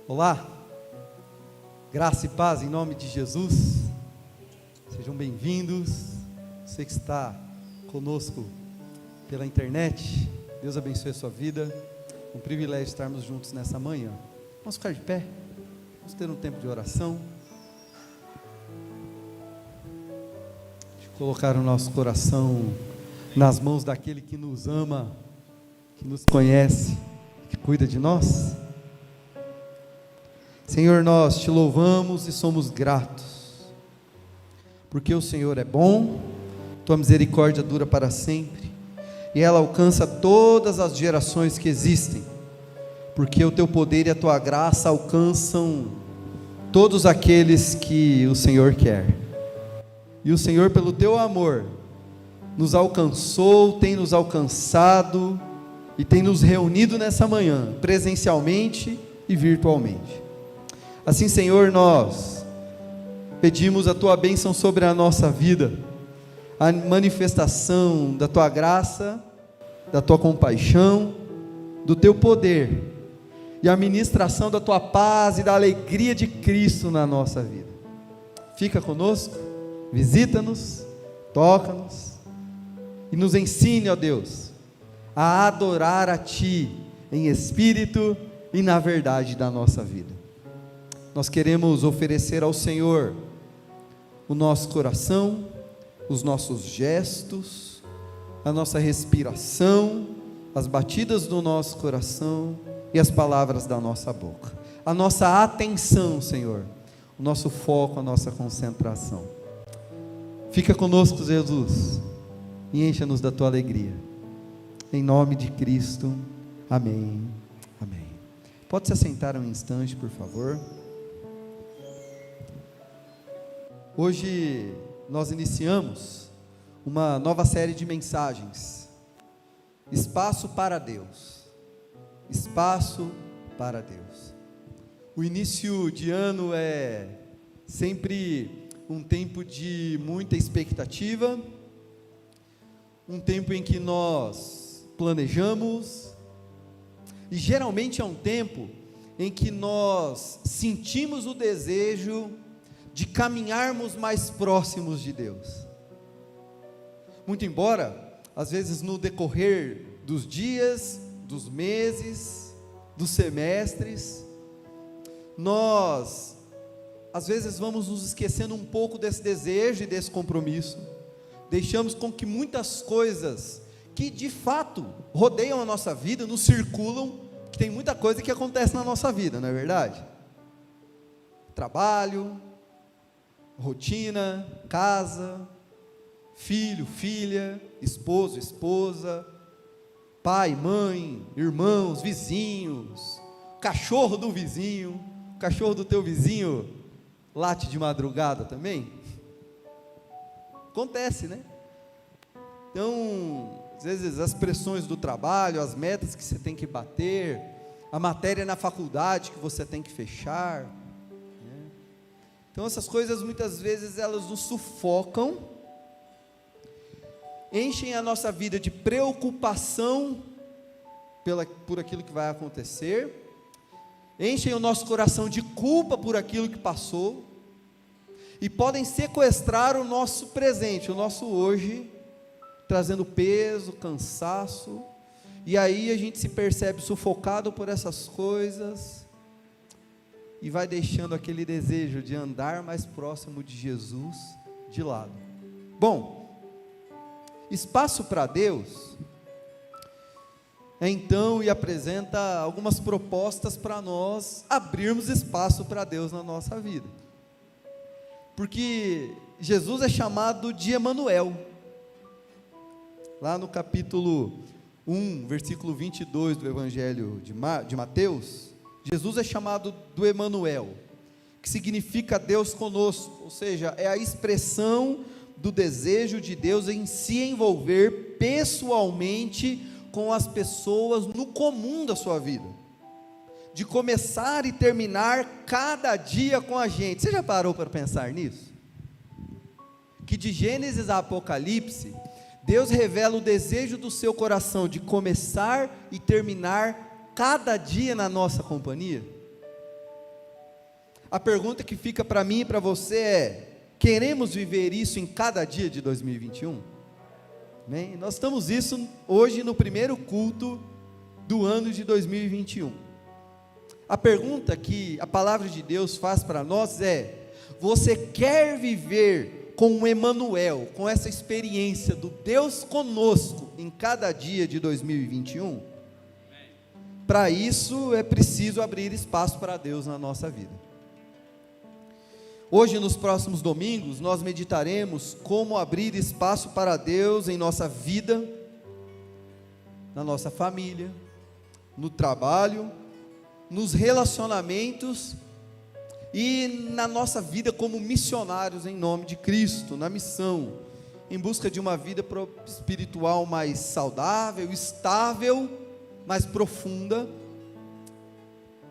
Olá, graça e paz em nome de Jesus, sejam bem-vindos, você que está conosco pela internet, Deus abençoe a sua vida, um privilégio estarmos juntos nessa manhã. Vamos ficar de pé, vamos ter um tempo de oração, colocar o nosso coração nas mãos daquele que nos ama, que nos conhece, que cuida de nós. Senhor, nós te louvamos e somos gratos, porque o Senhor é bom, tua misericórdia dura para sempre, e ela alcança todas as gerações que existem, porque o teu poder e a tua graça alcançam todos aqueles que o Senhor quer, e o Senhor, pelo teu amor, nos alcançou, tem nos alcançado, e tem nos reunido nessa manhã, presencialmente e virtualmente. Assim, Senhor, nós pedimos a tua bênção sobre a nossa vida, a manifestação da tua graça, da tua compaixão, do teu poder, e a ministração da tua paz e da alegria de Cristo na nossa vida. Fica conosco, visita-nos, toca-nos, e nos ensine, ó Deus, a adorar a Ti, em espírito e na verdade da nossa vida. Nós queremos oferecer ao Senhor o nosso coração, os nossos gestos, a nossa respiração, as batidas do nosso coração e as palavras da nossa boca. A nossa atenção, Senhor, o nosso foco, a nossa concentração. Fica conosco, Jesus, e encha-nos da tua alegria. Em nome de Cristo, amém. Amém. Pode se assentar um instante, por favor. Hoje nós iniciamos uma nova série de mensagens, Espaço para Deus, Espaço para Deus. O início de ano é sempre um tempo de muita expectativa, um tempo em que nós planejamos, e geralmente é um tempo em que nós sentimos o desejo de caminharmos mais próximos de Deus. Muito embora, às vezes no decorrer dos dias, dos meses, dos semestres, nós, às vezes vamos nos esquecendo um pouco desse desejo e desse compromisso, deixamos com que muitas coisas, que de fato rodeiam a nossa vida, nos circulam, que tem muita coisa que acontece na nossa vida, não é verdade? Trabalho, rotina, casa, filho, filha, esposo, esposa, pai, mãe, irmãos, vizinhos, cachorro do vizinho, cachorro do teu vizinho late de madrugada também? Acontece, né? Então, às vezes as pressões do trabalho, as metas que você tem que bater, a matéria na faculdade que você tem que fechar. Então essas coisas muitas vezes elas nos sufocam, enchem a nossa vida de preocupação por aquilo que vai acontecer, enchem o nosso coração de culpa por aquilo que passou, e podem sequestrar o nosso presente, o nosso hoje, trazendo peso, cansaço, e aí a gente se percebe sufocado por essas coisas, e vai deixando aquele desejo de andar mais próximo de Jesus de lado. Bom, espaço para Deus é então e apresenta algumas propostas para nós abrirmos espaço para Deus na nossa vida, porque Jesus é chamado de Emanuel, lá no capítulo 1, versículo 22 do Evangelho de Mateus, Jesus é chamado do Emanuel, que significa Deus conosco, ou seja, é a expressão do desejo de Deus em se envolver pessoalmente com as pessoas no comum da sua vida, de começar e terminar cada dia com a gente. Você já parou para pensar nisso? Que de Gênesis a Apocalipse, Deus revela o desejo do seu coração de começar e terminar cada dia na nossa companhia. A pergunta que fica para mim e para você é: queremos viver isso em cada dia de 2021? Amém? Nós estamos isso hoje no primeiro culto do ano de 2021. A pergunta que a palavra de Deus faz para nós é: você quer viver com o Emanuel, com essa experiência do Deus conosco em cada dia de 2021? Para isso é preciso abrir espaço para Deus na nossa vida. Hoje, nos próximos domingos, nós meditaremos como abrir espaço para Deus em nossa vida, na nossa família, no trabalho, nos relacionamentos e na nossa vida como missionários em nome de Cristo, na missão, em busca de uma vida espiritual mais saudável, estável, mais profunda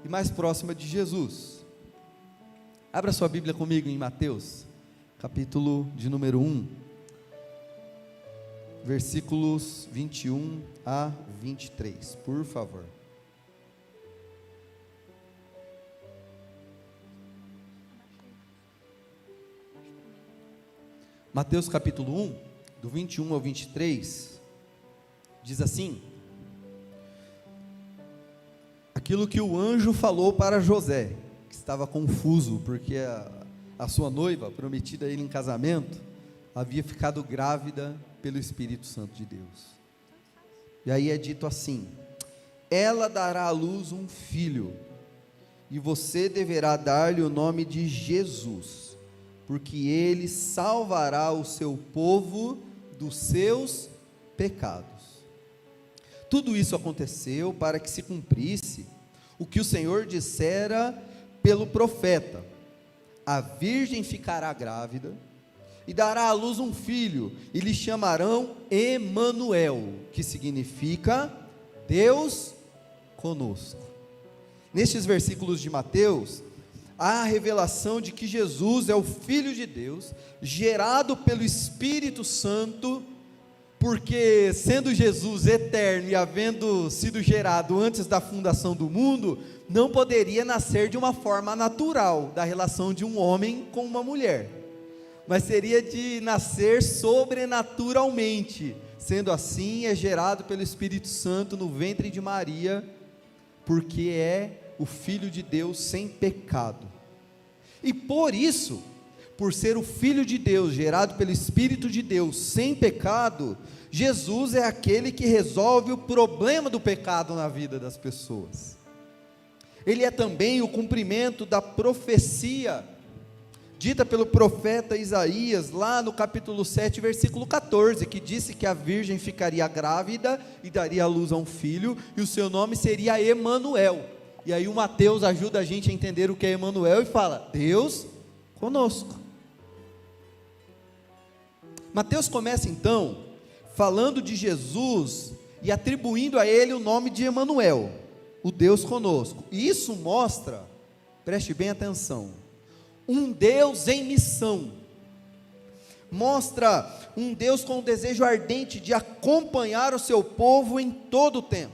e mais próxima de Jesus. Abra sua Bíblia comigo em Mateus, capítulo de número 1, versículos 21 a 23, por favor. Mateus capítulo 1, do 21 ao 23, diz assim: aquilo que o anjo falou para José, que estava confuso, porque a sua noiva, prometida a ele em casamento, havia ficado grávida pelo Espírito Santo de Deus. E aí é dito assim: ela dará à luz um filho, e você deverá dar-lhe o nome de Jesus, porque ele salvará o seu povo dos seus pecados. Tudo isso aconteceu para que se cumprisse o que o Senhor dissera pelo profeta: a virgem ficará grávida e dará à luz um filho, e lhe chamarão Emanuel, que significa Deus conosco. Nestes versículos de Mateus, há a revelação de que Jesus é o Filho de Deus, gerado pelo Espírito Santo, porque sendo Jesus eterno e havendo sido gerado antes da fundação do mundo, não poderia nascer de uma forma natural, da relação de um homem com uma mulher, mas seria de nascer sobrenaturalmente. Sendo assim, é gerado pelo Espírito Santo no ventre de Maria, porque é o Filho de Deus sem pecado. E por isso, por ser o Filho de Deus, gerado pelo Espírito de Deus sem pecado, Jesus é aquele que resolve o problema do pecado na vida das pessoas. Ele é também o cumprimento da profecia dita pelo profeta Isaías, lá no capítulo 7, versículo 14, que disse que a virgem ficaria grávida e daria à luz a um filho, e o seu nome seria Emanuel. E aí o Mateus ajuda a gente a entender o que é Emanuel e fala: Deus conosco. Mateus começa então falando de Jesus e atribuindo a ele o nome de Emanuel, o Deus conosco. E isso mostra, preste bem atenção, um Deus em missão. Mostra um Deus com um desejo ardente de acompanhar o seu povo em todo o tempo.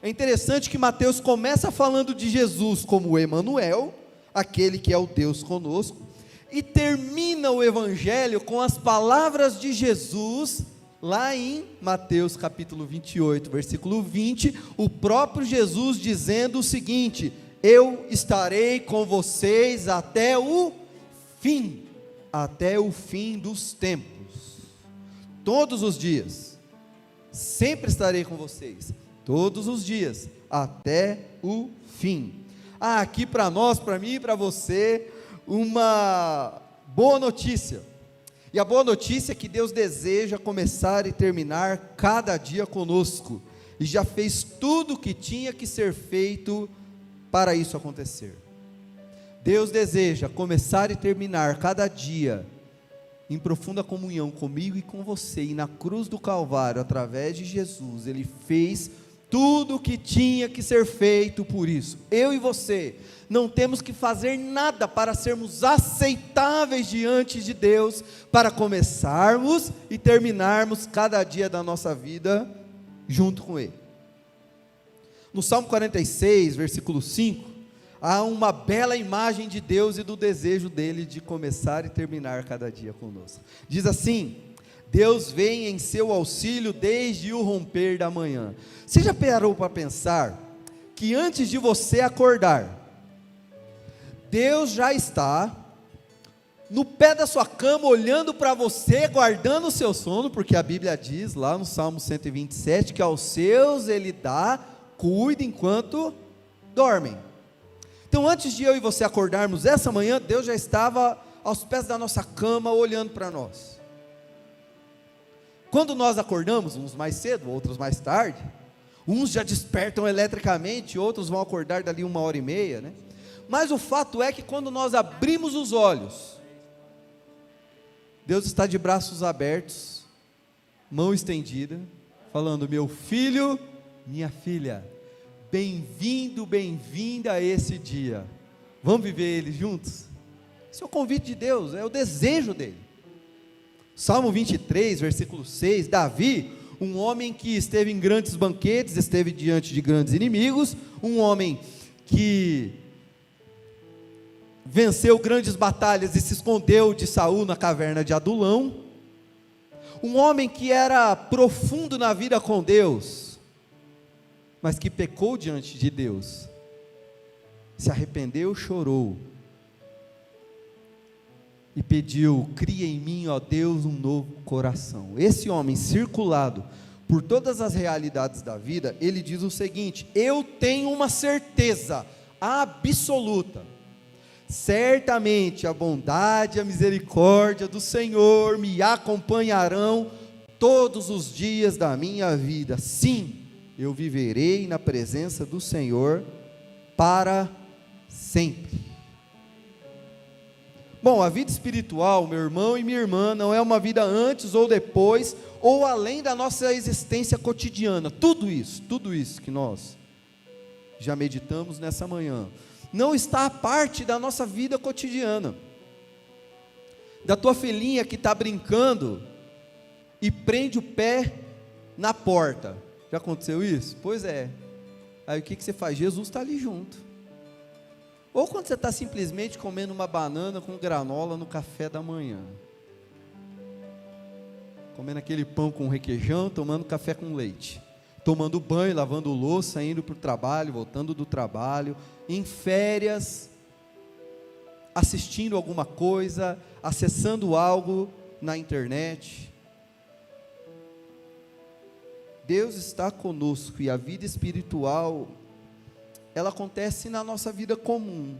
É interessante que Mateus começa falando de Jesus como Emanuel, aquele que é o Deus conosco, e termina o evangelho com as palavras de Jesus, lá em Mateus capítulo 28, versículo 20, o próprio Jesus dizendo o seguinte: eu estarei com vocês até o fim dos tempos, todos os dias, sempre estarei com vocês, todos os dias, até o fim. Há aqui para nós, para mim e para você, uma boa notícia, e a boa notícia é que Deus deseja começar e terminar cada dia conosco, e já fez tudo o que tinha que ser feito para isso acontecer. Deus deseja começar e terminar cada dia em profunda comunhão comigo e com você, e na cruz do Calvário, através de Jesus, Ele fez tudo o que tinha que ser feito por isso. Eu e você não temos que fazer nada para sermos aceitáveis diante de Deus, para começarmos e terminarmos cada dia da nossa vida junto com Ele. No Salmo 46, versículo 5, há uma bela imagem de Deus e do desejo dele de começar e terminar cada dia conosco. Diz assim: Deus vem em seu auxílio desde o romper da manhã. Você já parou para pensar que antes de você acordar, Deus já está no pé da sua cama, olhando para você, guardando o seu sono, porque a Bíblia diz lá no Salmo 127, que aos seus Ele dá, cuida enquanto dormem. Então antes de eu e você acordarmos essa manhã, Deus já estava aos pés da nossa cama, olhando para nós. Quando nós acordamos, uns mais cedo, outros mais tarde, uns já despertam eletricamente, outros vão acordar dali 1h30, né? Mas o fato é que quando nós abrimos os olhos, Deus está de braços abertos, mão estendida, falando: meu filho, minha filha, bem-vindo, bem-vinda a esse dia. Vamos viver ele juntos? Esse é o convite de Deus, é o desejo dele. Salmo 23, versículo 6, Davi, um homem que esteve em grandes banquetes, esteve diante de grandes inimigos, um homem que venceu grandes batalhas e se escondeu de Saul na caverna de Adulão, um homem que era profundo na vida com Deus, mas que pecou diante de Deus, se arrependeu, chorou, e pediu: cria em mim, ó Deus, um novo coração. Esse homem, circulado por todas as realidades da vida, ele diz o seguinte: eu tenho uma certeza absoluta, certamente a bondade e a misericórdia do Senhor me acompanharão todos os dias da minha vida. Sim, eu viverei na presença do Senhor para sempre. Bom, a vida espiritual, meu irmão e minha irmã, não é uma vida antes ou depois, ou além da nossa existência cotidiana. Tudo isso que nós já meditamos nessa manhã, não está à parte da nossa vida cotidiana. Da tua filhinha que está brincando e prende o pé na porta. Já aconteceu isso? Pois é. Aí o que você faz? Jesus está ali junto. Ou quando você está simplesmente comendo uma banana com granola no café da manhã, comendo aquele pão com requeijão, tomando café com leite, tomando banho, lavando louça, indo para o trabalho, voltando do trabalho, em férias, assistindo alguma coisa, acessando algo na internet. Deus está conosco, e a vida espiritual, ela acontece na nossa vida comum.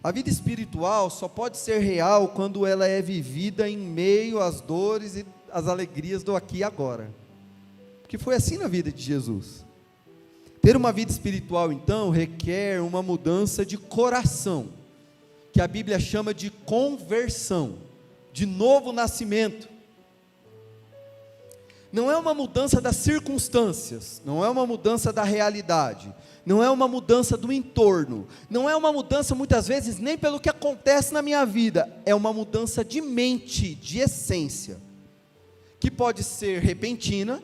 A vida espiritual só pode ser real quando ela é vivida em meio às dores e às alegrias do aqui e agora, porque foi assim na vida de Jesus. Ter uma vida espiritual, então, requer uma mudança de coração, que a Bíblia chama de conversão, de novo nascimento. Não é uma mudança das circunstâncias, não é uma mudança da realidade, não é uma mudança do entorno, não é uma mudança muitas vezes nem pelo que acontece na minha vida, é uma mudança de mente, de essência, que pode ser repentina,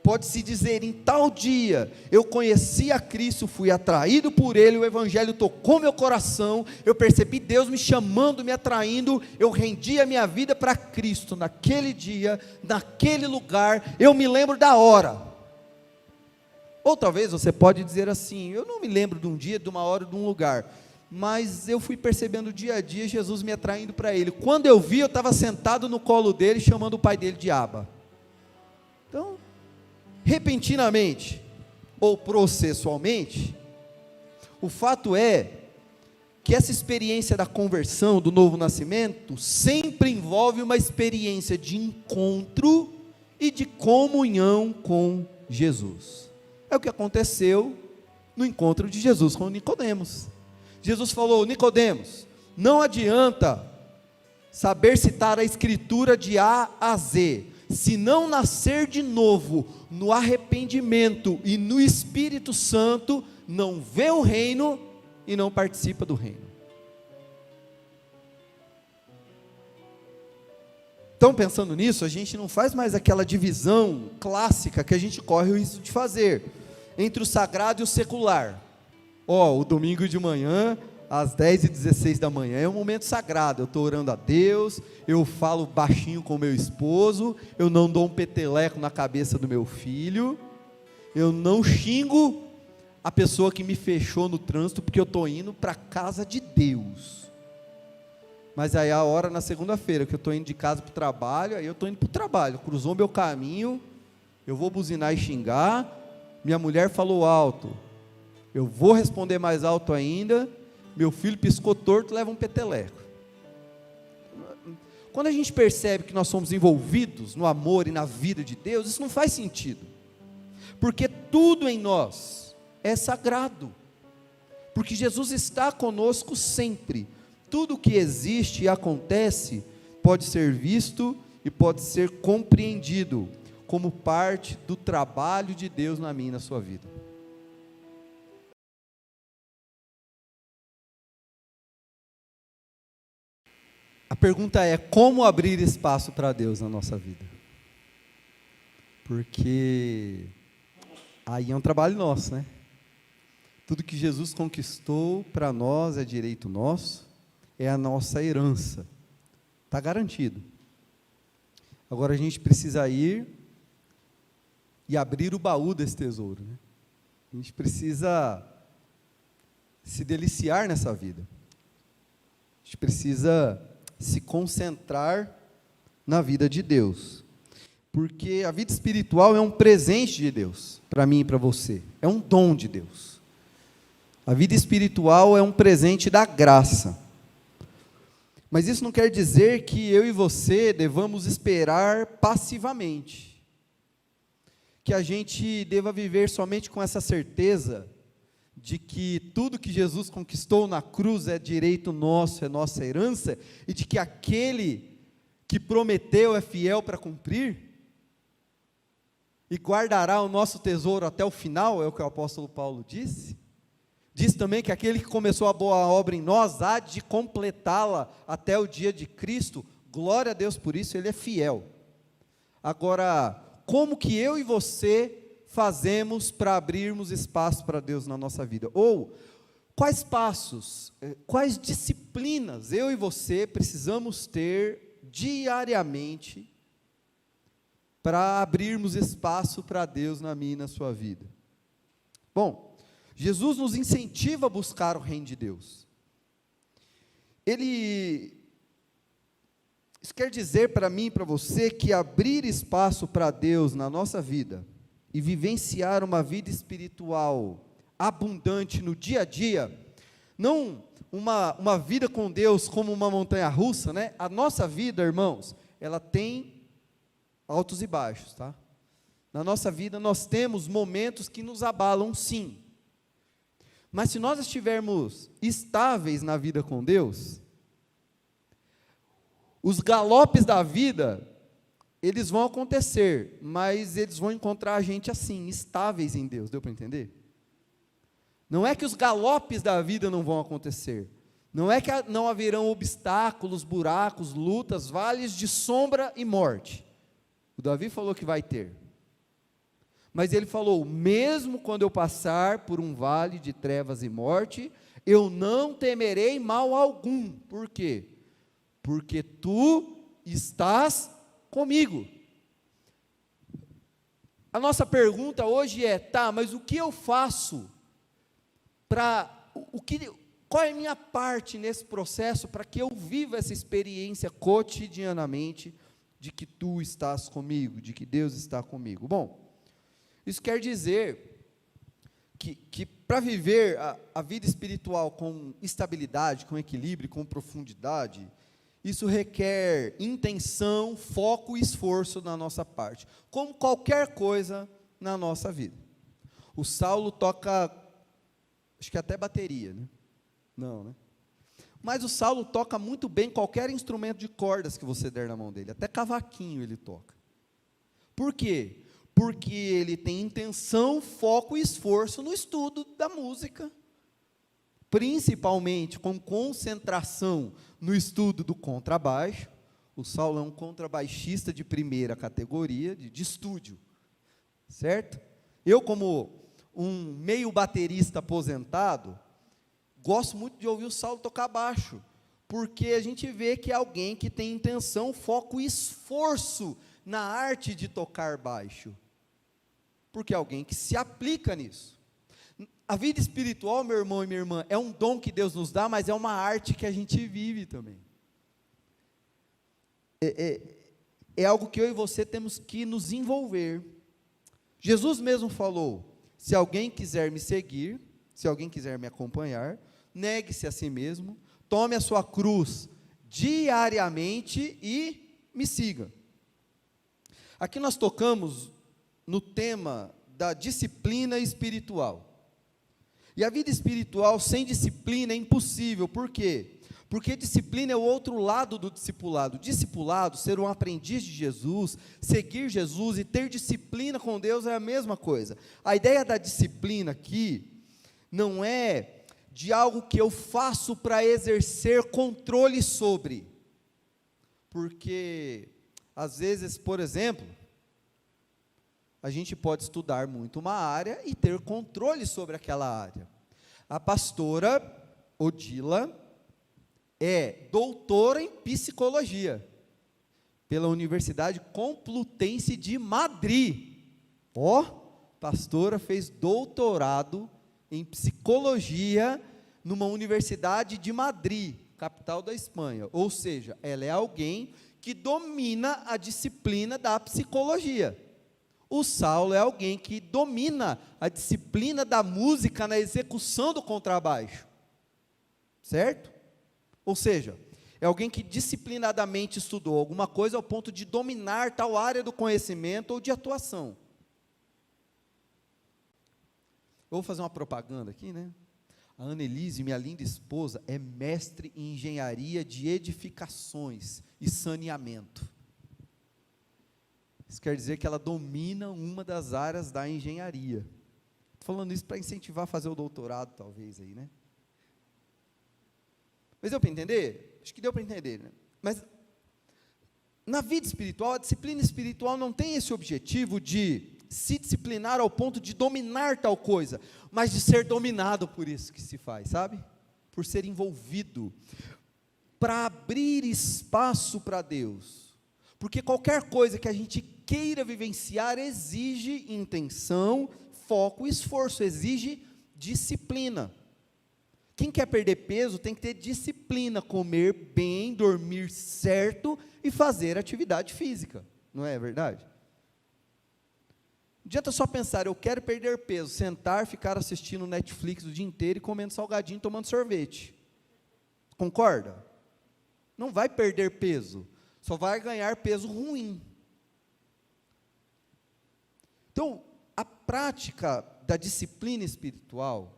pode-se dizer: em tal dia eu conheci a Cristo, fui atraído por Ele, o Evangelho tocou meu coração, eu percebi Deus me chamando, me atraindo, eu rendi a minha vida para Cristo, naquele dia, naquele lugar, eu me lembro da hora. Ou talvez você pode dizer assim: eu não me lembro de um dia, de uma hora, de um lugar, mas eu fui percebendo dia a dia Jesus me atraindo para Ele. Quando eu vi, eu estava sentado no colo dele, chamando o pai dele de Abba. Então, repentinamente ou processualmente, o fato é que essa experiência da conversão, do novo nascimento, sempre envolve uma experiência de encontro e de comunhão com Jesus. É o que aconteceu no encontro de Jesus com Nicodemos. Jesus falou: Nicodemos, não adianta saber citar a Escritura de A a Z, se não nascer de novo, no arrependimento e no Espírito Santo, não vê o reino e não participa do reino. Então, pensando nisso, a gente não faz mais aquela divisão clássica que a gente corre o risco de fazer, entre o sagrado e o secular. O domingo de manhã, às 10h16 da manhã, é um momento sagrado. Eu estou orando a Deus, eu falo baixinho com meu esposo, eu não dou um peteleco na cabeça do meu filho, eu não xingo a pessoa que me fechou no trânsito, porque eu estou indo para a casa de Deus. Mas aí a hora na segunda-feira, que eu estou indo de casa para o trabalho, aí eu estou indo para o trabalho, cruzou meu caminho, eu vou buzinar e xingar, minha mulher falou alto, eu vou responder mais alto ainda, meu filho piscou torto, leva um peteleco. Quando a gente percebe que nós somos envolvidos no amor e na vida de Deus, isso não faz sentido, porque tudo em nós é sagrado, porque Jesus está conosco sempre. Tudo que existe e acontece pode ser visto e pode ser compreendido como parte do trabalho de Deus na minha e na sua vida. A pergunta é: como abrir espaço para Deus na nossa vida? Porque aí é um trabalho nosso, né? Tudo que Jesus conquistou para nós é direito nosso, é a nossa herança, está garantido. Agora a gente precisa ir e abrir o baú desse tesouro, né? A gente precisa se deliciar nessa vida, a gente precisa se concentrar na vida de Deus, porque a vida espiritual é um presente de Deus, para mim e para você, é um dom de Deus. A vida espiritual é um presente da graça, mas isso não quer dizer que eu e você devamos esperar passivamente, que a gente deva viver somente com essa certeza de que tudo que Jesus conquistou na cruz é direito nosso, é nossa herança, e de que aquele que prometeu é fiel para cumprir, e guardará o nosso tesouro até o final, é o que o apóstolo Paulo disse. Diz também que aquele que começou a boa obra em nós, há de completá-la até o dia de Cristo. Glória a Deus por isso, Ele é fiel. Agora, como que eu e você fazemos para abrirmos espaço para Deus na nossa vida? Ou, quais passos, quais disciplinas eu e você precisamos ter diariamente para abrirmos espaço para Deus na minha e na sua vida? Bom, Jesus nos incentiva a buscar o reino de Deus. Isso quer dizer para mim e para você que abrir espaço para Deus na nossa vida e vivenciar uma vida espiritual abundante no dia a dia, não uma vida com Deus como uma montanha russa, né? A nossa vida, irmãos, ela tem altos e baixos, tá? Na nossa vida nós temos momentos que nos abalam, sim. Mas se nós estivermos estáveis na vida com Deus, os galopes da vida, eles vão acontecer, mas eles vão encontrar a gente assim, estáveis em Deus. Deu para entender? Não é que os galopes da vida não vão acontecer, não é que não haverão obstáculos, buracos, lutas, vales de sombra e morte. O Davi falou que vai ter. Mas ele falou: mesmo quando eu passar por um vale de trevas e morte, eu não temerei mal algum. Por quê? Porque tu estás comigo. A nossa pergunta hoje é: tá, mas o que eu faço qual é a minha parte nesse processo para que eu viva essa experiência cotidianamente de que tu estás comigo, de que Deus está comigo? Bom, isso quer dizer que para viver a vida espiritual com estabilidade, com equilíbrio, com profundidade, isso requer intenção, foco e esforço da nossa parte, como qualquer coisa na nossa vida. O Saulo toca, acho que até bateria, né? Não, né? Mas o Saulo toca muito bem qualquer instrumento de cordas que você der na mão dele, até cavaquinho ele toca. Por quê? Porque ele tem intenção, foco e esforço no estudo da música, principalmente com concentração no estudo do contrabaixo. O Saulo é um contrabaixista de primeira categoria, de estúdio, certo? Eu, como um meio baterista aposentado, gosto muito de ouvir o Saulo tocar baixo, porque a gente vê que é alguém que tem intenção, foco e esforço na arte de tocar baixo, porque é alguém que se aplica nisso. A vida espiritual, meu irmão e minha irmã, é um dom que Deus nos dá, mas é uma arte que a gente vive também. É algo que eu e você temos que nos envolver. Jesus mesmo falou: se alguém quiser me seguir, se alguém quiser me acompanhar, negue-se a si mesmo, tome a sua cruz diariamente e me siga. Aqui nós tocamos no tema da disciplina espiritual. E a vida espiritual sem disciplina é impossível. Por quê? Porque disciplina é o outro lado do discipulado. Discipulado, ser um aprendiz de Jesus, seguir Jesus e ter disciplina com Deus é a mesma coisa. A ideia da disciplina aqui não é de algo que eu faço para exercer controle sobre. Porque, às vezes, por exemplo, a gente pode estudar muito uma área e ter controle sobre aquela área. A pastora Odila é doutora em psicologia pela Universidade Complutense de Madrid. Pastora fez doutorado em psicologia numa universidade de Madrid, capital da Espanha. Ou seja, ela é alguém que domina a disciplina da psicologia. O Saulo é alguém que domina a disciplina da música na execução do contrabaixo, certo? Ou seja, é alguém que disciplinadamente estudou alguma coisa ao ponto de dominar tal área do conhecimento ou de atuação. Eu vou fazer uma propaganda aqui, né? A Annelise, minha linda esposa, é mestre em engenharia de edificações e saneamento. Isso quer dizer que ela domina uma das áreas da engenharia. Estou falando isso para incentivar a fazer o doutorado, talvez, aí, né? Mas deu para entender? Acho que deu para entender, né? Mas, na vida espiritual, a disciplina espiritual não tem esse objetivo de se disciplinar ao ponto de dominar tal coisa, mas de ser dominado por isso que se faz, sabe? Por ser envolvido, para abrir espaço para Deus. Porque qualquer coisa que a gente queira vivenciar exige intenção, foco e esforço, exige disciplina. Quem quer perder peso tem que ter disciplina, comer bem, dormir certo e fazer atividade física, não é verdade? Não adianta só pensar, eu quero perder peso, sentar, ficar assistindo Netflix o dia inteiro e comendo salgadinho, tomando sorvete. Concorda? Não vai perder peso. Só vai ganhar peso ruim. Então, a prática da disciplina espiritual,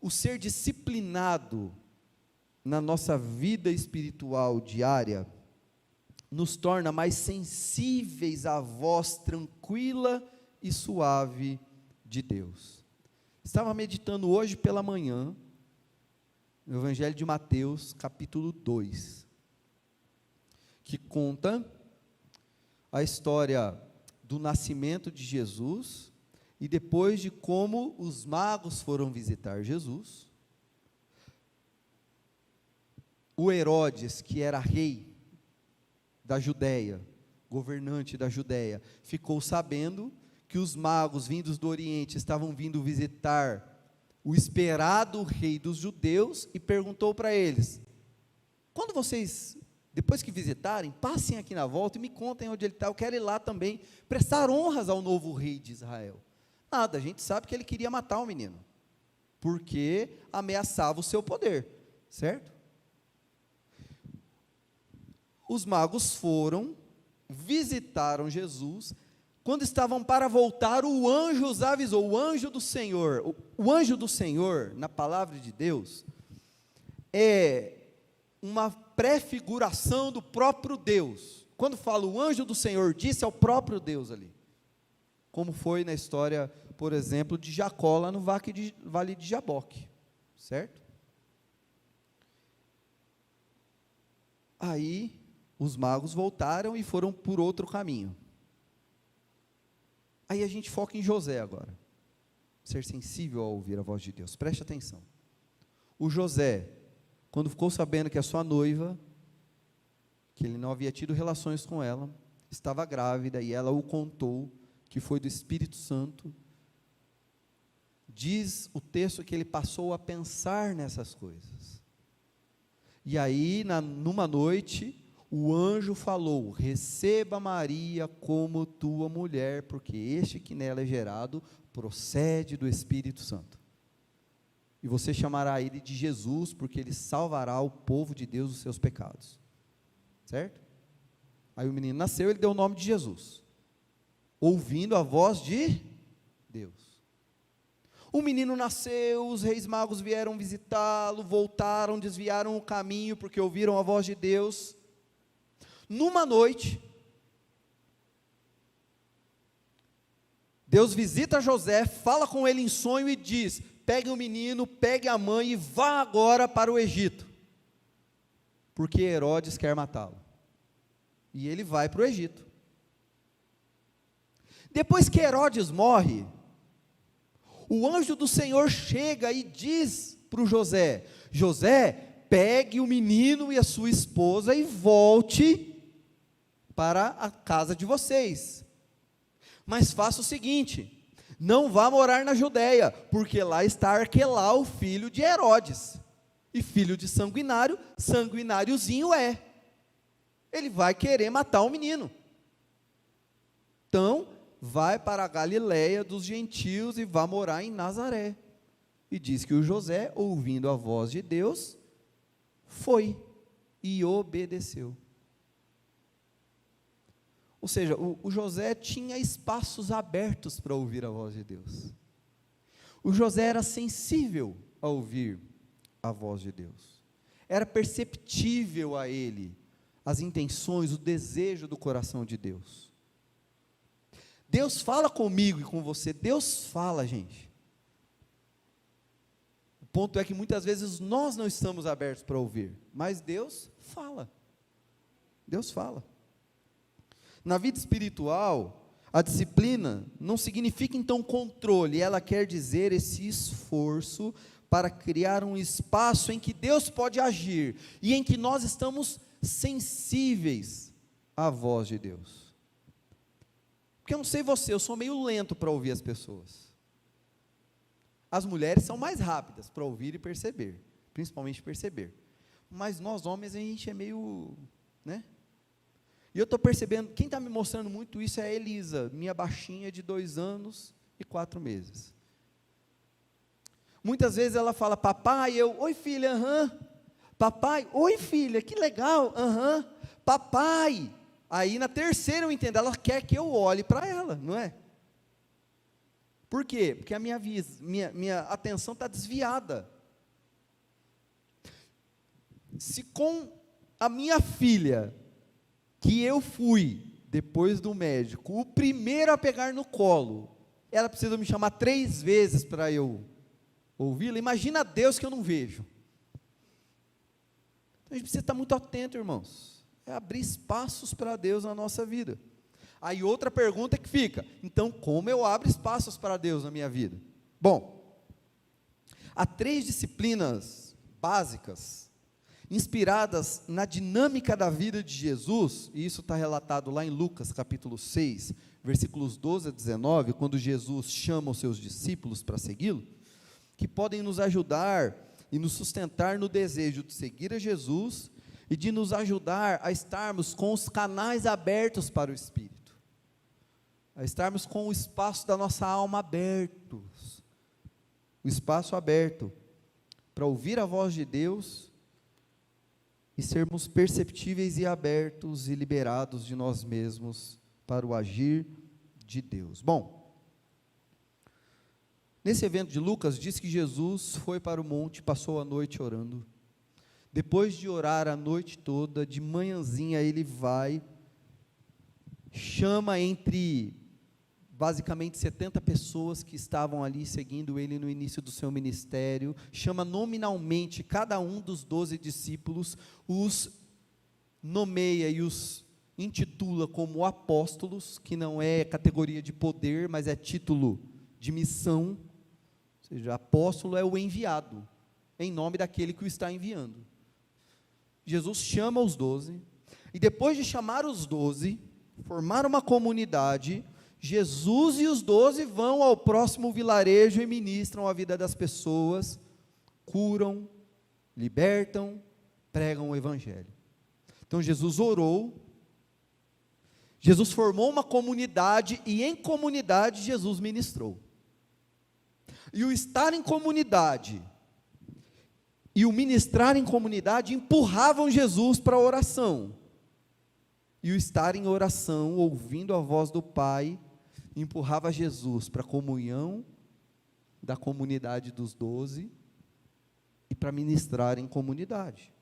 o ser disciplinado na nossa vida espiritual diária, nos torna mais sensíveis à voz tranquila e suave de Deus. Estava meditando hoje pela manhã, no Evangelho de Mateus, capítulo 2. Que conta a história do nascimento de Jesus e depois de como os magos foram visitar Jesus. O Herodes, que era rei da Judéia, governante da Judéia, ficou sabendo que os magos vindos do Oriente estavam vindo visitar o esperado rei dos judeus e perguntou para eles: quando vocês, depois que visitarem, passem aqui na volta e me contem onde ele está, eu quero ir lá também, prestar honras ao novo rei de Israel. Nada, a gente sabe que ele queria matar o menino, porque ameaçava o seu poder, certo? Os magos foram, visitaram Jesus, quando estavam para voltar, o anjo os avisou, o anjo do Senhor. O anjo do Senhor, na palavra de Deus, é uma prefiguração do próprio Deus. Quando fala o anjo do Senhor disse, é o próprio Deus ali. Como foi na história, por exemplo, de Jacó, lá no Vale de Jaboque, certo? Aí, os magos voltaram e foram por outro caminho. Aí a gente foca em José agora. ser sensível a ouvir a voz de Deus. Preste atenção. O José, quando ficou sabendo que a sua noiva, que ele não havia tido relações com ela, estava grávida e ela o contou, que foi do Espírito Santo, diz o texto que ele passou a pensar nessas coisas. E aí, numa noite, o anjo falou: receba Maria como tua mulher, porque este que nela é gerado procede do Espírito Santo. E você chamará ele de Jesus, porque ele salvará o povo de Deus dos seus pecados. Certo? Aí o menino nasceu, ele deu o nome de Jesus, ouvindo a voz de Deus. O menino nasceu, os reis magos vieram visitá-lo, voltaram, desviaram o caminho, porque ouviram a voz de Deus. Numa noite, Deus visita José, fala com ele em sonho e diz: pegue o menino, pegue a mãe e vá agora para o Egito, porque Herodes quer matá-lo. E ele vai para o Egito. Depois que Herodes morre, o anjo do Senhor chega e diz para o José: José, pegue o menino e a sua esposa e volte para a casa de vocês. Mas faça o seguinte: não vá morar na Judeia, porque lá está Arquelau, filho de Herodes, e filho de sanguinário, sanguináriozinho é. Ele vai querer matar o menino. Então, vai para a Galileia dos gentios e vá morar em Nazaré. E diz que o José, ouvindo a voz de Deus, foi e obedeceu. Ou seja, o José tinha espaços abertos para ouvir a voz de Deus. O José era sensível a ouvir a voz de Deus. Era perceptível a ele as intenções, o desejo do coração de Deus. Deus fala comigo e com você. Deus fala, gente. O ponto é que muitas vezes nós não estamos abertos para ouvir, mas Deus fala. Deus fala. Na vida espiritual, a disciplina não significa então controle, ela quer dizer esse esforço para criar um espaço em que Deus pode agir e em que nós estamos sensíveis à voz de Deus. Porque eu não sei você, eu sou meio lento para ouvir as pessoas. As mulheres são mais rápidas para ouvir e perceber, principalmente perceber. Mas nós homens, a gente é meio, né? E eu estou percebendo, quem está me mostrando muito isso é a Elisa, minha baixinha de 2 anos e 4 meses. Muitas vezes ela fala, papai, oi filha, aham. Papai, oi filha, que legal, aham. Papai. Aí na terceira eu entendo, ela quer que eu olhe para ela, não é? Por quê? Porque a minha atenção está desviada. Se com a minha filha, que eu fui, depois do médico, o primeiro a pegar no colo, ela precisa me chamar 3 vezes para eu ouvi-la, imagina Deus que eu não vejo. Então a gente precisa estar muito atento, irmãos, é abrir espaços para Deus na nossa vida. Aí outra pergunta que fica, então como eu abro espaços para Deus na minha vida? Bom, há 3 disciplinas básicas, inspiradas na dinâmica da vida de Jesus, e isso está relatado lá em Lucas capítulo 6, versículos 12 a 19, quando Jesus chama os seus discípulos para segui-lo, que podem nos ajudar e nos sustentar no desejo de seguir a Jesus, e de nos ajudar a estarmos com os canais abertos para o Espírito, a estarmos com o espaço da nossa alma abertos, o espaço aberto, para ouvir a voz de Deus, e sermos perceptíveis e abertos e liberados de nós mesmos para o agir de Deus. Bom, nesse evento de Lucas, diz que Jesus foi para o monte, passou a noite orando. Depois de orar a noite toda, de manhãzinha ele vai, chama entre basicamente 70 pessoas que estavam ali seguindo ele no início do seu ministério, chama nominalmente cada um dos 12 discípulos, os nomeia e os intitula como apóstolos, que não é categoria de poder, mas é título de missão, Ou seja, apóstolo é o enviado, em nome daquele que o está enviando. Jesus chama os 12, e depois de chamar os 12, formar uma comunidade, Jesus e os 12 vão ao próximo vilarejo e ministram a vida das pessoas, curam, libertam, pregam o evangelho. Então Jesus orou, Jesus formou uma comunidade, e em comunidade Jesus ministrou. E o estar em comunidade e o ministrar em comunidade empurravam Jesus para a oração. E o estar em oração, ouvindo a voz do Pai, empurrava Jesus para a comunhão da comunidade dos 12 e para ministrar em comunidade.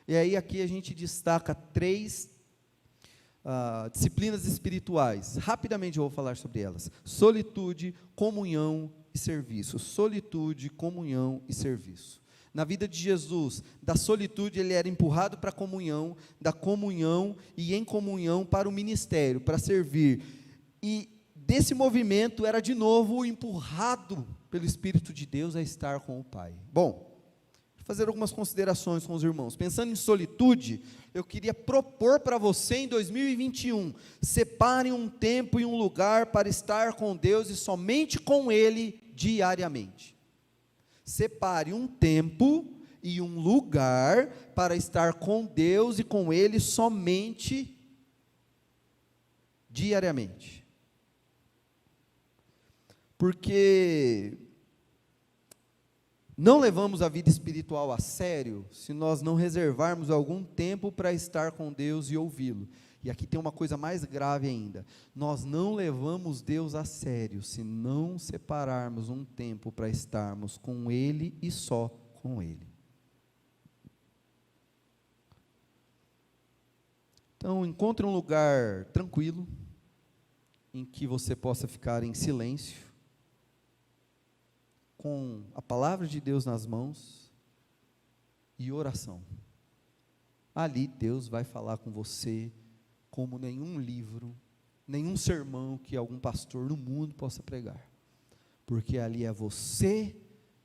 E aí aqui a gente destaca 3 disciplinas espirituais. Rapidamente eu vou falar sobre elas: solitude, comunhão e serviço. Solitude, comunhão e serviço. Na vida de Jesus, da solitude ele era empurrado para a comunhão, da comunhão e em comunhão para o ministério, para servir. E desse movimento era de novo empurrado pelo Espírito de Deus a estar com o Pai. Bom, vou fazer algumas considerações com os irmãos. Pensando em solitude, eu queria propor para você em 2021, separe um tempo e um lugar para estar com Deus e somente com Ele diariamente. Separe um tempo e um lugar para estar com Deus e com Ele somente diariamente. Porque não levamos a vida espiritual a sério se nós não reservarmos algum tempo para estar com Deus e ouvi-lo. E aqui tem uma coisa mais grave ainda: nós não levamos Deus a sério se não separarmos um tempo para estarmos com Ele e só com Ele. Então, encontre um lugar tranquilo, em que você possa ficar em silêncio, com a palavra de Deus nas mãos e oração. Ali Deus vai falar com você como nenhum livro, nenhum sermão que algum pastor no mundo possa pregar, porque ali é você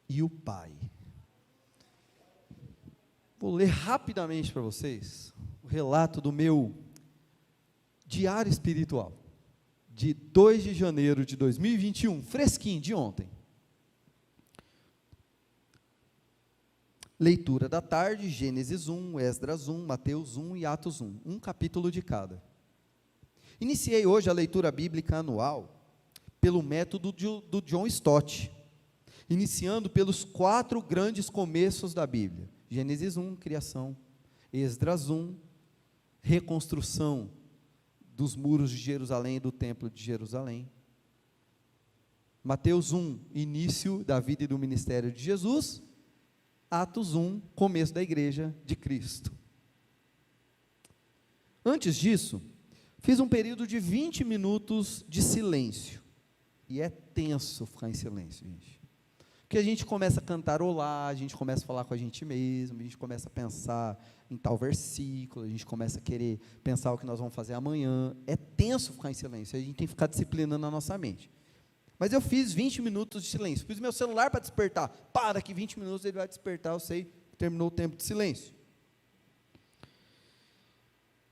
e o Pai. Vou ler rapidamente para vocês o relato do meu diário espiritual, de 2 de janeiro de 2021, fresquinho, de ontem. Leitura da tarde: Gênesis 1, Esdras 1, Mateus 1 e Atos 1, um capítulo de cada. Iniciei hoje a leitura bíblica anual pelo método do John Stott, iniciando pelos 4 grandes começos da Bíblia: Gênesis 1, criação; Esdras 1, reconstrução dos muros de Jerusalém e do templo de Jerusalém; Mateus 1, início da vida e do ministério de Jesus; Atos 1, começo da igreja de Cristo. Antes disso, fiz um período de 20 minutos de silêncio, e é tenso ficar em silêncio, gente, porque a gente começa a cantarolar, a gente começa a falar com a gente mesmo, a gente começa a pensar em tal versículo, a gente começa a querer pensar o que nós vamos fazer amanhã. É tenso ficar em silêncio, a gente tem que ficar disciplinando a nossa mente. Mas eu fiz 20 minutos de silêncio, pus meu celular para despertar. Daqui 20 minutos ele vai despertar, eu sei que terminou o tempo de silêncio.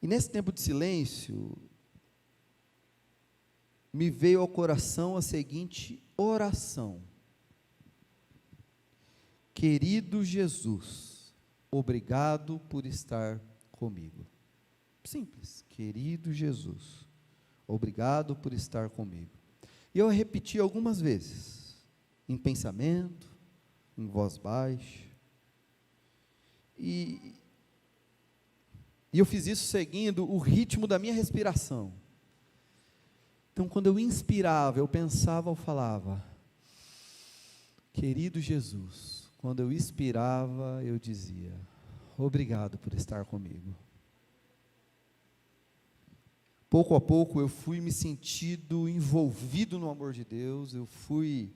E nesse tempo de silêncio, me veio ao coração a seguinte oração: querido Jesus, obrigado por estar comigo. Simples: querido Jesus, obrigado por estar comigo. E eu repeti algumas vezes, em pensamento, em voz baixa, e eu fiz isso seguindo o ritmo da minha respiração. Então, quando eu inspirava, eu pensava ou falava, querido Jesus. Quando eu expirava, eu dizia, obrigado por estar comigo. Pouco a pouco eu fui me sentindo envolvido no amor de Deus, eu fui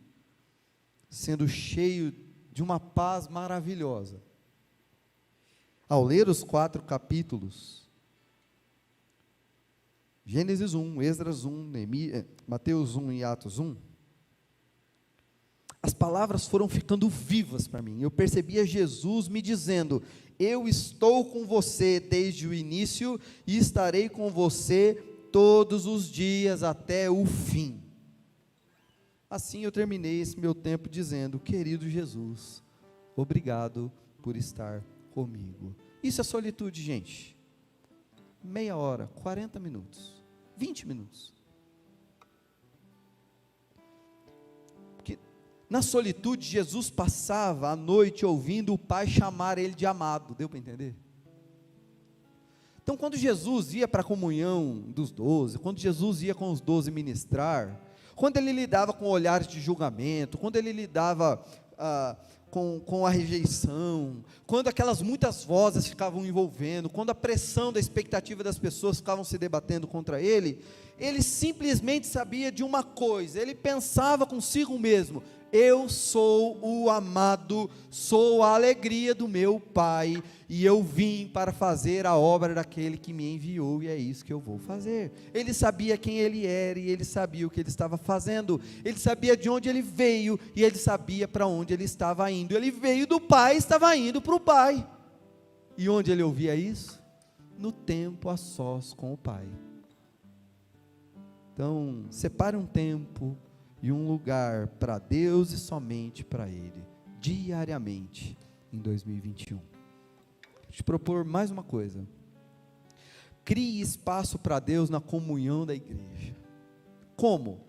sendo cheio de uma paz maravilhosa. Ao ler os 4 capítulos, Gênesis 1, Esdras 1, Mateus 1 e Atos 1, as palavras foram ficando vivas para mim. Eu percebia Jesus me dizendo: eu estou com você desde o início e estarei com você todos os dias até o fim. Assim eu terminei esse meu tempo dizendo: querido Jesus, obrigado por estar comigo. Isso é solitude, gente. Meia hora, 40 minutos, 20 minutos. Porque na solitude, Jesus passava a noite ouvindo o Pai chamar ele de amado. Deu para entender? Então, quando Jesus ia para a comunhão dos 12, quando Jesus ia com os 12 ministrar, quando ele lidava com olhares de julgamento, quando ele lidava com a rejeição, quando aquelas muitas vozes ficavam envolvendo, quando a pressão da expectativa das pessoas ficavam se debatendo contra ele, ele simplesmente sabia de uma coisa, ele pensava consigo mesmo: eu sou o amado, sou a alegria do meu Pai, e eu vim para fazer a obra daquele que me enviou, e é isso que eu vou fazer. Ele sabia quem ele era, e ele sabia o que ele estava fazendo, ele sabia de onde ele veio, e ele sabia para onde ele estava indo. Ele veio do Pai, estava indo para o Pai. E onde ele ouvia isso? No tempo a sós com o Pai. Então, separe um tempo e um lugar para Deus e somente para Ele, diariamente, em 2021. Vou te propor mais uma coisa: crie espaço para Deus na comunhão da igreja. Como?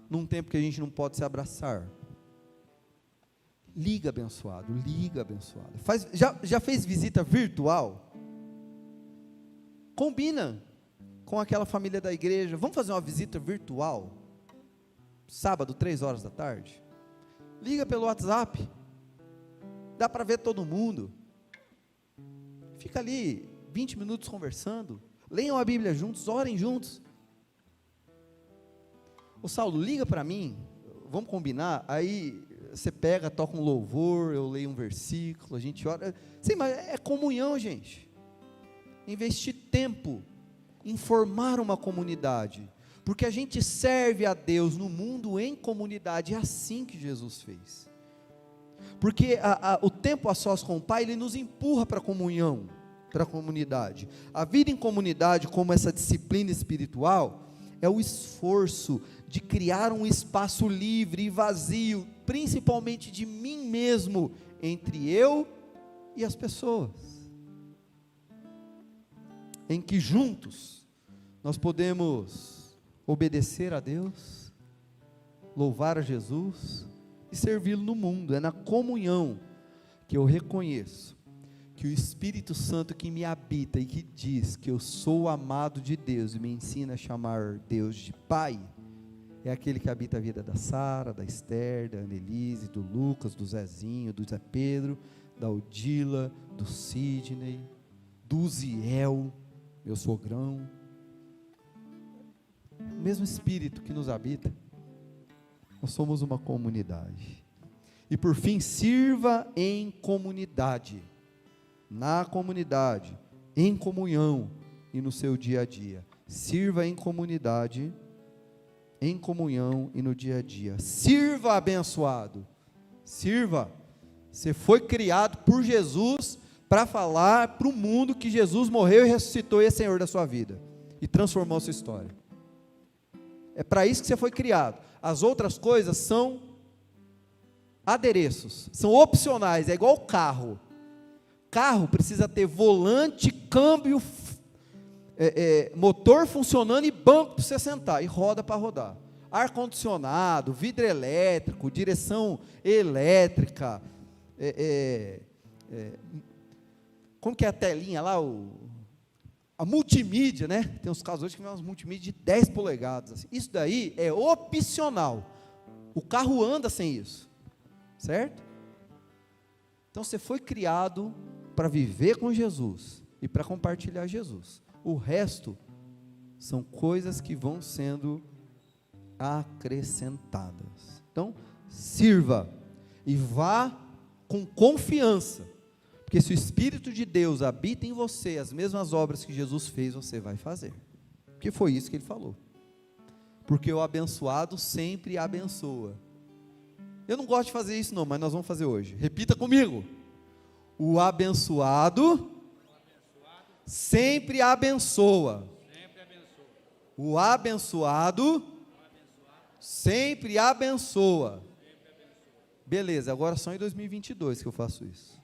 Num tempo que a gente não pode se abraçar. Liga, abençoado, liga, abençoado. Já fez visita virtual? Combina com aquela família da igreja: vamos fazer uma visita virtual? Sábado, 3 horas da tarde, liga pelo WhatsApp, dá para ver todo mundo, fica ali 20 minutos conversando, leiam a Bíblia juntos, orem juntos. Ô Saulo, liga para mim, vamos combinar, aí você pega, toca um louvor, eu leio um versículo, a gente ora. Sim, mas é comunhão, gente. Investir tempo em formar uma comunidade, porque a gente serve a Deus no mundo em comunidade. É assim que Jesus fez. Porque o tempo a sós com o Pai, ele nos empurra para a comunhão, para a comunidade. A vida em comunidade, como essa disciplina espiritual, é o esforço de criar um espaço livre e vazio, principalmente de mim mesmo, entre eu e as pessoas, em que juntos nós podemos obedecer a Deus, louvar a Jesus e servi-lo no mundo. É na comunhão que eu reconheço que o Espírito Santo que me habita e que diz que eu sou amado de Deus e me ensina a chamar Deus de Pai, é aquele que habita a vida da Sara, da Esther, da Annelise, do Lucas, do Zezinho, do Zé Pedro, da Odila, do Sidney, do Ziel, meu sogrão. O mesmo Espírito que nos habita. Nós somos uma comunidade. E por fim, sirva em comunidade, na comunidade, em comunhão e no seu dia a dia. Sirva em comunidade, em comunhão e no dia a dia. Sirva, abençoado. Sirva. Você foi criado por Jesus para falar para o mundo que Jesus morreu e ressuscitou e é Senhor da sua vida e transformou a sua história. É para isso que você foi criado. As outras coisas são adereços, são opcionais. É igual o carro. Carro precisa ter volante, câmbio, motor funcionando e banco para você sentar e roda para rodar. Ar-condicionado, vidro elétrico, direção elétrica, como que é a telinha lá, a multimídia, né? Tem uns carros hoje que vem umas multimídia de 10 polegadas, assim. Isso daí é opcional, o carro anda sem isso, certo? Então você foi criado para viver com Jesus e para compartilhar Jesus. O resto são coisas que vão sendo acrescentadas. Então, sirva e vá com confiança, porque se o Espírito de Deus habita em você, as mesmas obras que Jesus fez, você vai fazer, porque foi isso que ele falou, porque o abençoado sempre abençoa, Eu não gosto de fazer isso não, mas nós vamos fazer hoje. Repita comigo. O abençoado sempre abençoa. O abençoado sempre abençoa. Beleza, agora só em 2022 que eu faço isso.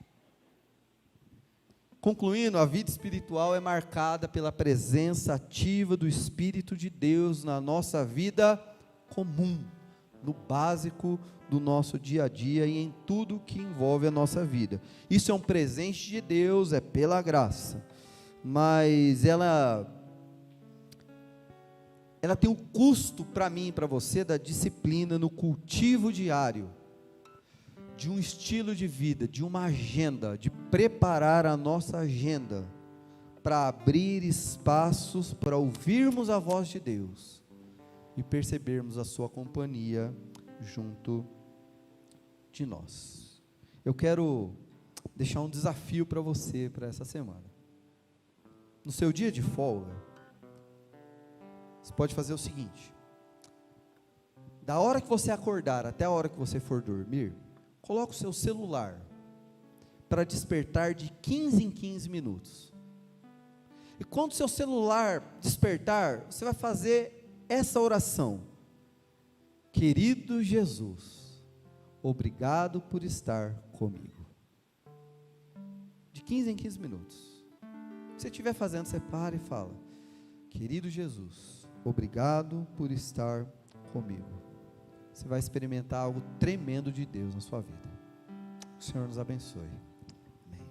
Concluindo, a vida espiritual é marcada pela presença ativa do Espírito de Deus na nossa vida comum, no básico do nosso dia a dia e em tudo que envolve a nossa vida. Isso é um presente de Deus, é pela graça, mas ela tem um custo para mim e para você da disciplina no cultivo diário, de um estilo de vida, de uma agenda, de preparar a nossa agenda para abrir espaços para ouvirmos a voz de Deus e percebermos a sua companhia junto de nós. Eu quero deixar um desafio para você para essa semana. No seu dia de folga, você pode fazer o seguinte: da hora que você acordar até a hora que você for dormir, coloque o seu celular para despertar de 15 em 15 minutos. E quando o seu celular despertar, você vai fazer essa oração: querido Jesus, obrigado por estar comigo. De 15 em 15 minutos. O que você estiver fazendo, você para e fala: querido Jesus, obrigado por estar comigo. Você vai experimentar algo tremendo de Deus na sua vida. O Senhor nos abençoe. Amém.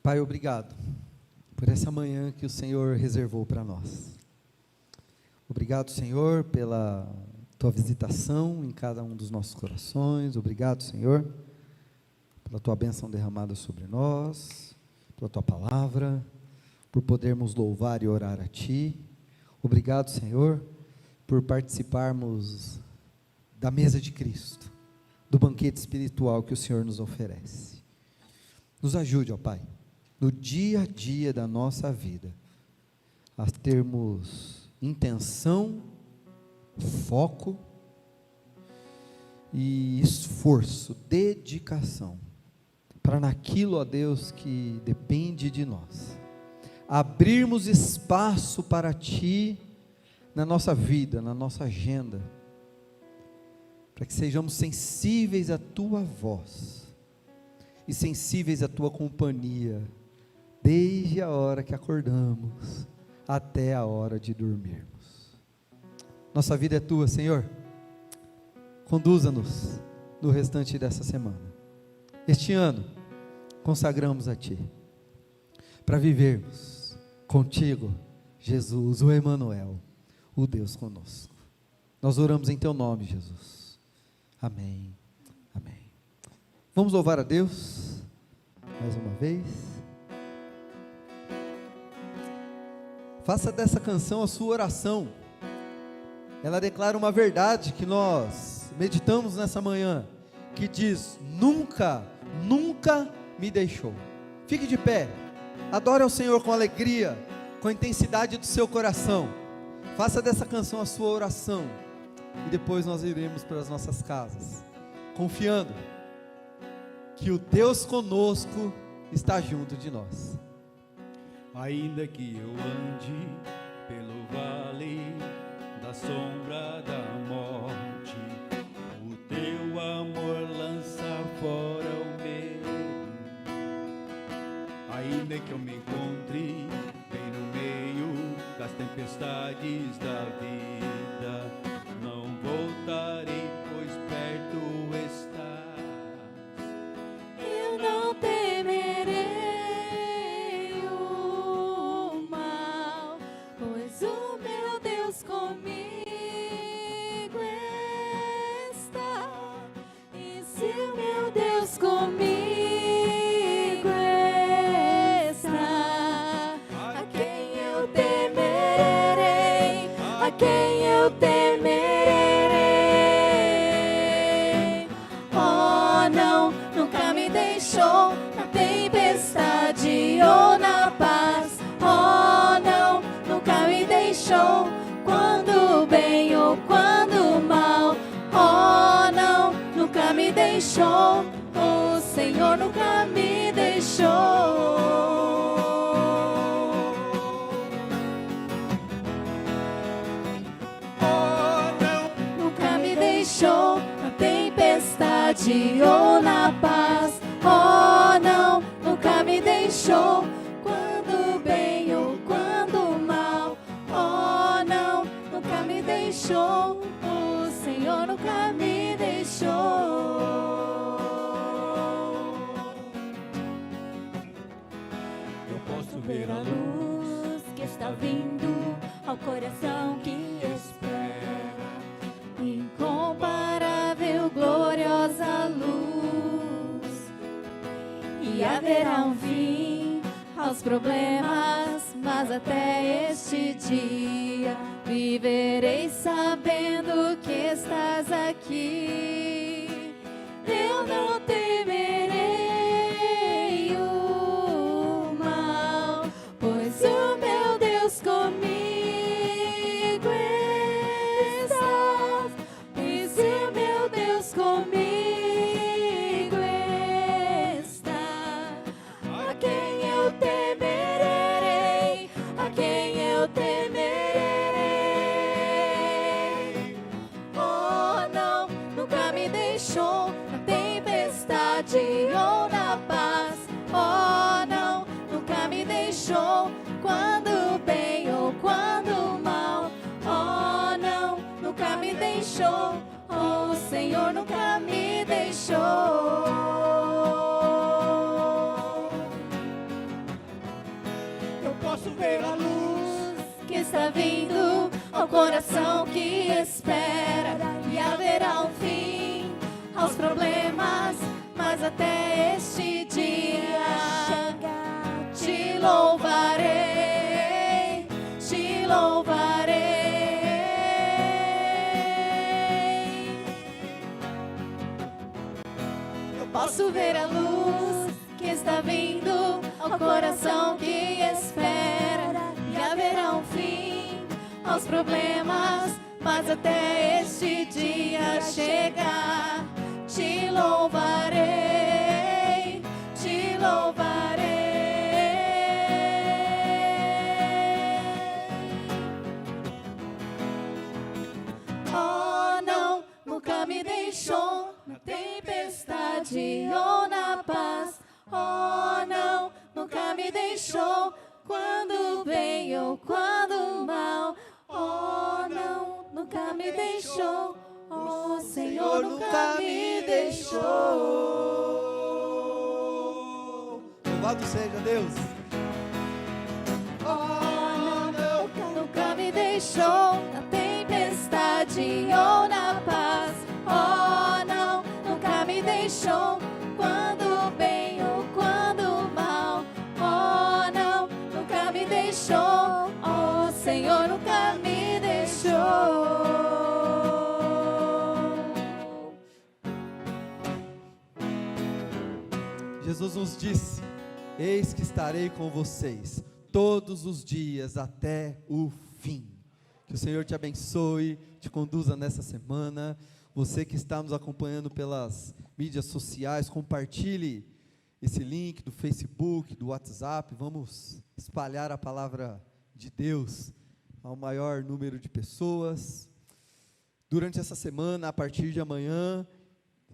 Pai, obrigado por essa manhã que o Senhor reservou para nós. Obrigado, Senhor, pela tua visitação em cada um dos nossos corações. Obrigado, Senhor, pela tua bênção derramada sobre nós, pela tua palavra, por podermos louvar e orar a ti. Obrigado, Senhor, por participarmos da mesa de Cristo, do banquete espiritual que o Senhor nos oferece. Nos ajude, ó Pai, no dia a dia da nossa vida, a termos intenção, foco e esforço, dedicação, para naquilo, ó Deus, que depende de nós, abrirmos espaço para Ti, na nossa vida, na nossa agenda, para que sejamos sensíveis à Tua voz, e sensíveis à Tua companhia, desde a hora que acordamos, até a hora de dormirmos. Nossa vida é Tua, Senhor, conduza-nos no restante dessa semana. Este ano, consagramos a Ti, para vivermos contigo, Jesus, o Emanuel, o Deus conosco. Nós oramos em Teu nome, Jesus. Amém, amém. Vamos louvar a Deus, mais uma vez. Faça dessa canção a sua oração. Ela declara uma verdade que nós meditamos nessa manhã, que diz: nunca, nunca me deixou. Fique de pé, adore ao Senhor com alegria, com a intensidade do seu coração. Faça dessa canção a sua oração, e depois nós iremos para as nossas casas, confiando que o Deus conosco está junto de nós. Ainda que eu ande pelo vale da sombra da morte, o teu amor lança fora o medo. Ainda que eu me encontre bem no meio das tempestades da vida, não voltarei, pois perto estás. Eu não temerei o mal, pois o meu Deus comigo está. E se o meu Deus comigo está, a quem eu temerei? A quem eu temerei? Oh, não, nunca me deixou na tempestade ou na paz. Oh, não, quando bem ou quando mal. Oh, não, nunca me deixou. O Senhor nunca me deixou. Nunca me deixou na tempestade ou na paz. Oh, não, nunca me deixou quando bem ou quando mal. Oh, não, nunca me deixou. O Senhor nunca me deixou. Eu posso Ver a luz que está vindo ao coração que espera, incomparável, gloriosa luz. E haverá um fim aos problemas, mas até este dia viverei sabendo que estás aqui. Eu não temerei o mal, pois o meu Deus comigo estás. Pois o meu Deus comigo está. A quem eu temerei? A quem eu temerei? Oh, não, nunca me deixou na tempestade ou na paz. Oh, não, nunca me deixou quando bem ou quando mal. Oh, não, nunca me deixou. Oh, o Senhor nunca me deixou. Eu posso ver a luz Que está vindo ao coração que espera, e haverá um fim aos problemas, mas até este dia te louvarei, te louvarei. Eu posso ver a luz que está vindo ao coração que espera, e haverá um fim aos problemas, mas até este dia chegar, te louvarei, te louvarei. Oh, não, nunca me deixou na tempestade ou na paz. Oh, não, nunca me deixou quando bem ou quando mal. Oh, não, nunca me deixou. Oh, Senhor nunca me deixou. Louvado seja Deus. Oh, não, nunca me deixou na tempestade ou na paz. Oh, não, nunca me deixou quando bem ou quando mal. Oh, não, nunca me deixou. Oh, Senhor nunca me deixou. Jesus nos disse: eis que estarei com vocês todos os dias até o fim. Que o Senhor te abençoe, te conduza nessa semana. Você que está nos acompanhando pelas mídias sociais, compartilhe esse link do Facebook, do WhatsApp. Vamos espalhar a palavra de Deus ao maior número de pessoas. Durante essa semana, a partir de amanhã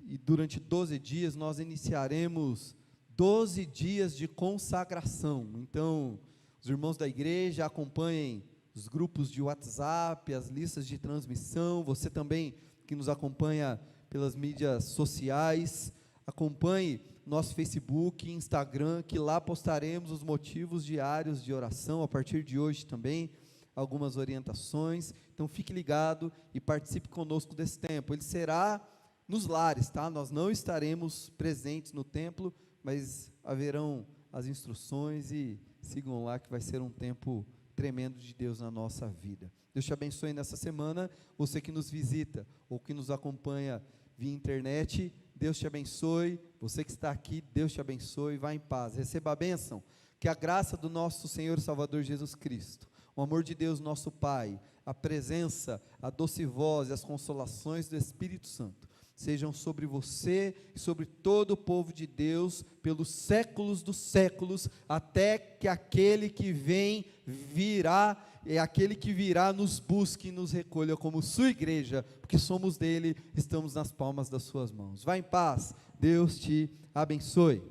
e durante 12 dias, nós iniciaremos 12 dias de consagração. Então, os irmãos da igreja acompanhem os grupos de WhatsApp, as listas de transmissão. Você também que nos acompanha pelas mídias sociais, acompanhe nosso Facebook e Instagram, que lá postaremos os motivos diários de oração. A partir de hoje também, algumas orientações. Então fique ligado e participe conosco desse tempo. Ele será nos lares, tá? Nós não estaremos presentes no templo, mas haverão as instruções e sigam lá, que vai ser um tempo tremendo de Deus na nossa vida. Deus te abençoe nessa semana. Você que nos visita ou que nos acompanha via internet, Deus te abençoe. Você que está aqui, Deus te abençoe. Vá em paz, receba a bênção. Que a graça do nosso Senhor e Salvador Jesus Cristo, o amor de Deus nosso Pai, a presença, a doce voz e as consolações do Espírito Santo sejam sobre você e sobre todo o povo de Deus, pelos séculos dos séculos, até que aquele que vem virá, e aquele que virá nos busque e nos recolha como sua igreja, porque somos dele, estamos nas palmas das suas mãos. Vá em paz, Deus te abençoe.